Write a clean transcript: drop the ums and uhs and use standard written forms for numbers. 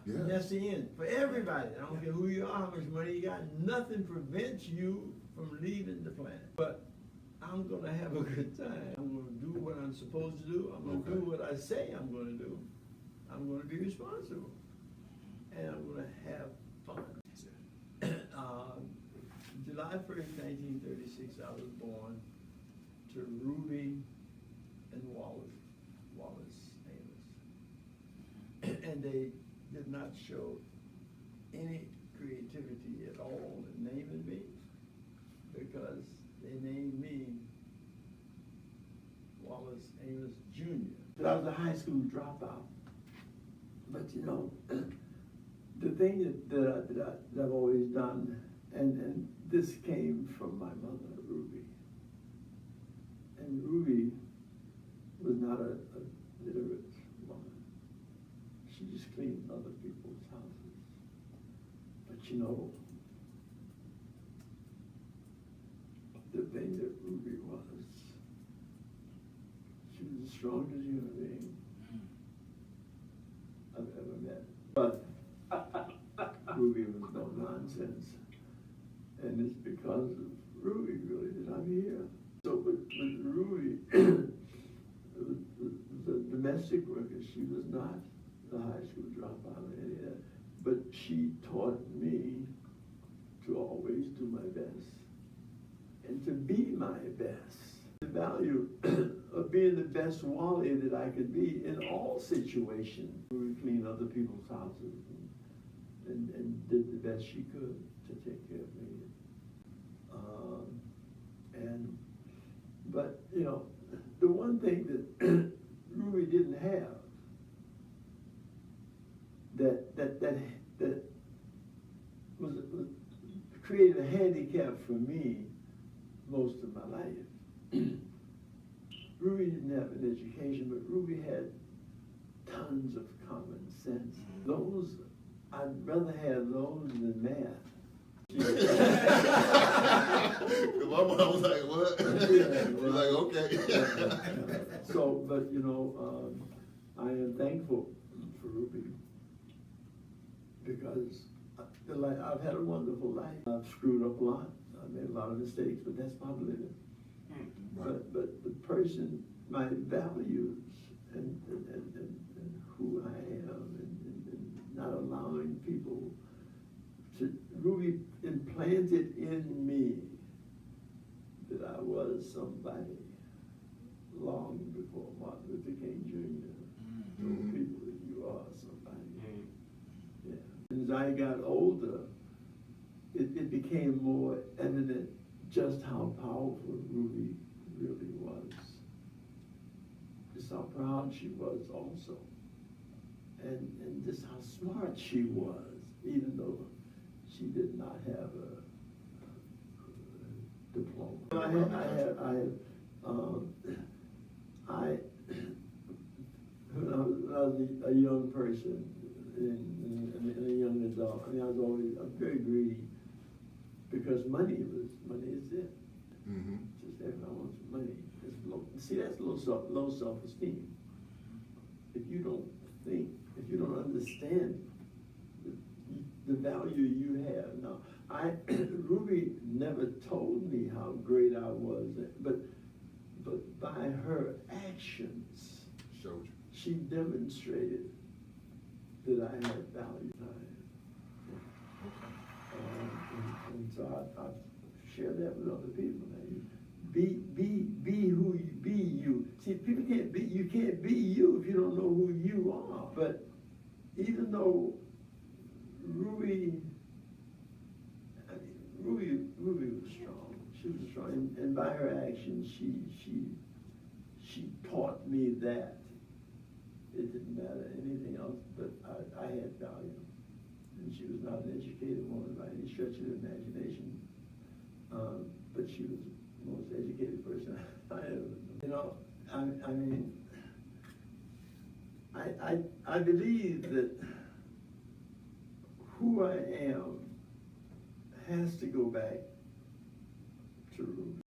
Yeah. And that's the end. For everybody. I don't care who you are, how much money you got, nothing prevents you from leaving the planet. But I'm going to have a good time. I'm going to do what I'm supposed to do. I'm going to do what I say I'm going to do. I'm going to be responsible. And I'm going to have fun. July 1st, 1936, I was born to Ruby and Wallace Amos. And they did not show any creativity at all in naming me, because they named me Wallace Amos Jr. I was a high school dropout. But you know, the thing that I've always done, and this came from my mother, Ruby. And Ruby was not a literate woman. She just cleaned other people's houses. But you know, the thing that Ruby was, she was the strongest human being I've ever met. But Ruby was no nonsense. And it's because of Ruby, really, that I'm here. So with Ruby, the domestic worker, she was not the high school dropout or any of that. But she taught me to always do my best and to be my best. The value of being the best Wally that I could be in all situations. We cleaned other people's houses and did the best she could to take care of me. But you know, the one thing that Ruby didn't have that was created a handicap for me most of my life. Ruby didn't have an education, but Ruby had tons of common sense. Those, I'd rather have those than math. Because my mom was like, what? She's like, okay. So, but you know, I am thankful for Ruby, because I've had a wonderful life. I've screwed up a lot. I've made a lot of mistakes, but that's part of living. But the person, my values and who I am, and not allowing people to, Ruby implanted in me that I was somebody long before Martin Luther King Jr. told people that you are somebody. Yeah. As I got older, it became more evident just how powerful Ruby really was. Just how proud she was also. And just how smart she was, even though she did not have a diploma. When I was a young person, and a young adult, I was always very greedy, because money is it. Just everyone wants money. See, that's low self-esteem. If you don't think, if you don't understand the value you have. Now, Ruby never told me how great I was, but by her actions, showed you. She demonstrated that I had value. And so I share that with other people. Be who you be. You see, people can't be. You can't be you if you don't know who you are. But even though Ruby was strong. She was strong, and by her actions, she taught me that it didn't matter anything else, but I had value. And she was not an educated woman by any stretch of the imagination, but she was the most educated person I ever knew. You know, I believe that who I am has to go back to Ruby.